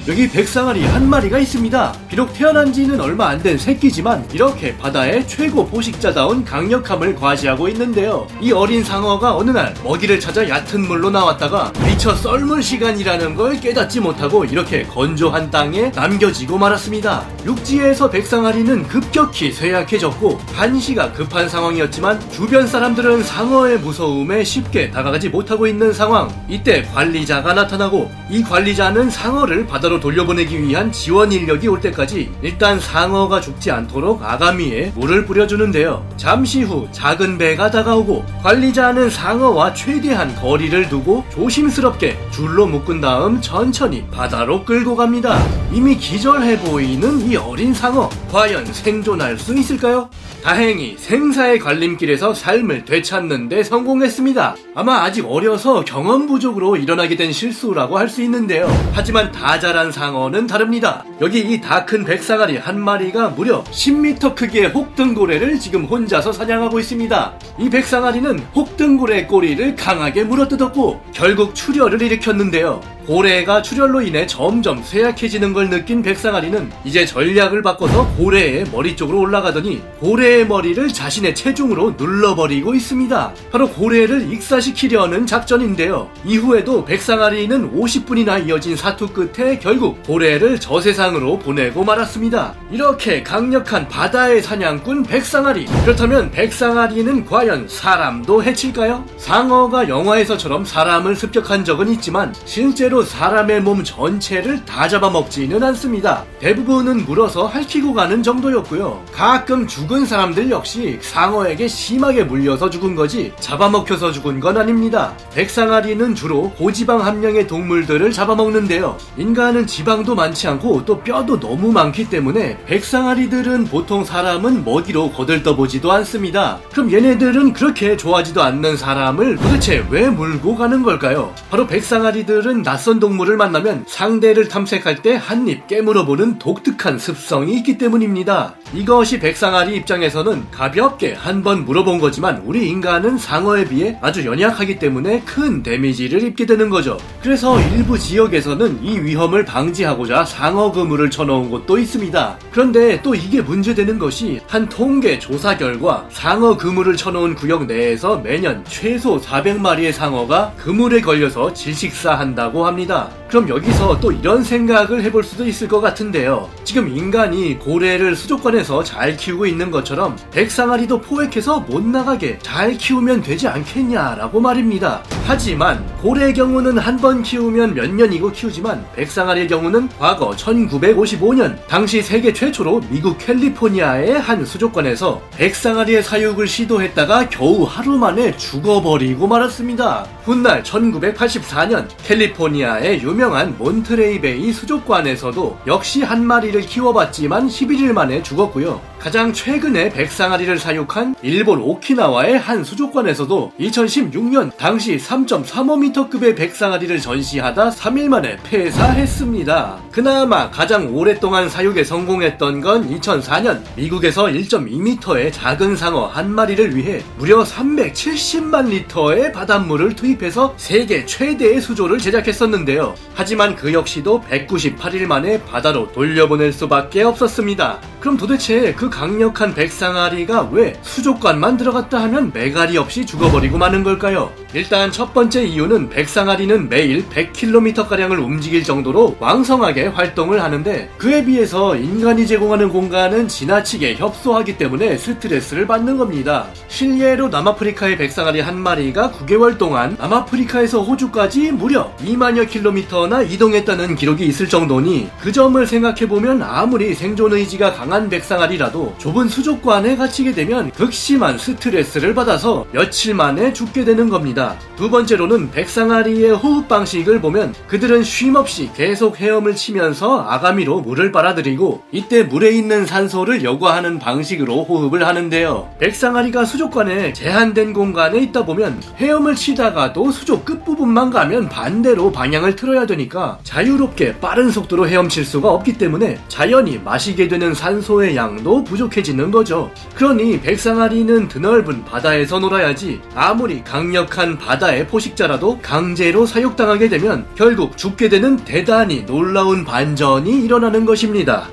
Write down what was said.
여기 백상아리 한 마리가 있습니다. 비록 태어난 지는 얼마 안 된 새끼지만 이렇게 바다의 최고 포식자다운 강력함을 과시하고 있는데요. 이 어린 상어가 어느 날 먹이를 찾아 얕은 물로 나왔다가 미처 썰물 시간이라는 걸 깨닫지 못하고 이렇게 건조한 땅에 남겨지고 말았습니다. 육지에서 백상아리는 급격히 쇠약해졌고 한시가 급한 상황이었지만 주변 사람들은 상어의 무서움에 쉽게 다가가지 못하고 있는 상황. 이때 관리자가 나타나고 이 관리자는 상어를 바다로 돌려보내기 위한 지원 인력이 올 때까지 일단 상어가 죽지 않도록 아가미에 물을 뿌려주는데요. 잠시 후 작은 배가 다가오고 관리자는 상어와 최대한 거리를 두고 조심스럽게 줄로 묶은 다음 천천히 바다로 끌고 갑니다. 이미 기절해 보이는 이 어린 상어, 과연 생존할 수 있을까요? 다행히 생사의 갈림길에서 삶을 되찾는 데 성공했습니다. 아마 아직 어려서 경험 부족으로 일어나게 된 실수라고 할 수 있는데요. 하지만 다 자란 상어는 다릅니다. 여기 이 다 큰 백상아리 한 마리가 무려 10m 크기의 혹등고래를 지금 혼자서 사냥하고 있습니다. 이 백상아리는 혹등고래 꼬리를 강하게 물어뜯었고 결국 출혈을 일으켰는데요. 고래가 출혈로 인해 점점 쇠약해지는 걸 느낀 백상아리는 이제 전략을 바꿔서 고래의 머리 쪽으로 올라가더니 고래의 머리를 자신의 체중으로 눌러버리고 있습니다. 바로 고래를 익사시키려는 작전인데요. 이후에도 백상아리는 50분이나 이어진 사투 끝에 결국 고래를 저세상으로 보내고 말았습니다. 이렇게 강력한 바다의 사냥꾼 백상아리. 그렇다면 백상아리는 과연 사람도 해칠까요? 상어가 영화에서처럼 사람을 습격한 적은 있지만 실제로 사람의 몸 전체를 다 잡아먹지는 않습니다. 대부분은 물어서 핥히고 가는 정도였고요. 가끔 죽은 사람들 역시 상어에게 심하게 물려서 죽은 거지 잡아먹혀서 죽은 건 아닙니다. 백상아리는 주로 고지방 함량의 동물들을 잡아먹는데요. 인간은 지방도 많지 않고 또 뼈도 너무 많기 때문에 백상아리들은 보통 사람은 먹이로 거들떠보지도 않습니다. 그럼 얘네들은 그렇게 좋아하지도 않는 사람을 도대체 왜 물고 가는 걸까요? 바로 백상아리들은 낯선 동물을 만나면 상대를 탐색할 때 한입 깨물어보는 독특한 습성이 있기 때문입니다. 이것이 백상아리 입장에서는 가볍게 한번 물어본 거지만 우리 인간은 상어에 비해 아주 연약하기 때문에 큰 데미지를 입게 되는 거죠. 그래서 일부 지역에서는 이 위험을 방지하고자 상어 그물을 쳐놓은 곳도 있습니다. 그런데 또 이게 문제되는 것이 한 통계 조사 결과 상어 그물을 쳐놓은 구역 내에서 매년 최소 400마리의 상어가 그물에 걸려서 질식사한다고 합니다. 그럼 여기서 또 이런 생각을 해볼 수도 있을 것 같은데요. 지금 인간이 고래를 수족관에서 잘 키우고 있는 것처럼 백상아리도 포획해서 못 나가게 잘 키우면 되지 않겠냐라고 말입니다. 하지만 고래의 경우는 한 번 키우면 몇 년이고 키우지만 백상아리의 경우는 과거 1955년 당시 세계 최초로 미국 캘리포니아의 한 수족관에서 백상아리의 사육을 시도했다가 겨우 하루 만에 죽어버리고 말았습니다. 훗날 1984년 캘리포니아의 유명한 몬트레이 베이 수족관에서도 역시 한 마리를 키워봤지만 11일 만에 죽었고요. 가장 최근에 백상아리를 사육한 일본 오키나와의 한 수족관에서도 2016년 당시 3.35m급의 백상아리를 전시하다 3일 만에 폐사했습니다. 그나마 가장 오랫동안 사육에 성공했던 건 2004년 미국에서 1.2m의 작은 상어 한 마리를 위해 무려 370만 리터의 바닷물을 투입해서 세계 최대의 수조를 제작했었는데요. 하지만 그 역시도 198일 만에 바다로 돌려보낼 수밖에 없었습니다. 그럼 도대체 그 강력한 백상아리가 왜 수족관만 들어갔다 하면 매갈이 없이 죽어버리고 마는 걸까요? 일단 첫 번째 이유는 백상아리는 매일 100km가량을 움직일 정도로 왕성하게 활동을 하는데 그에 비해서 인간이 제공하는 공간은 지나치게 협소하기 때문에 스트레스를 받는 겁니다. 실례로 남아프리카의 백상아리 한 마리가 9개월 동안 남아프리카에서 호주까지 무려 2만여 킬로미터나 이동했다는 기록이 있을 정도니 그 점을 생각해보면 아무리 생존 의지가 강한 백상아리라도 좁은 수족관에 갇히게 되면 극심한 스트레스를 받아서 며칠 만에 죽게 되는 겁니다. 두 번째로는 백상아리의 호흡 방식을 보면 그들은 쉼없이 계속 헤엄을 치면서 아가미로 물을 빨아들이고 이때 물에 있는 산소를 여과하는 방식으로 호흡을 하는데요. 백상아리가 수족관에 제한된 공간에 있다 보면 헤엄을 치다가도 수족 끝부분만 가면 반대로 방향을 틀어야 되니까 자유롭게 빠른 속도로 헤엄칠 수가 없기 때문에 자연히 마시게 되는 산소의 양도 부족해지는 거죠. 그러니 백상아리는 드넓은 바다에서 놀아야지 아무리 강력한 강력한 바다의 포식자라도 강제로 사육당하게 되면 결국 죽게 되는 대단히 놀라운 반전이 일어나는 것입니다.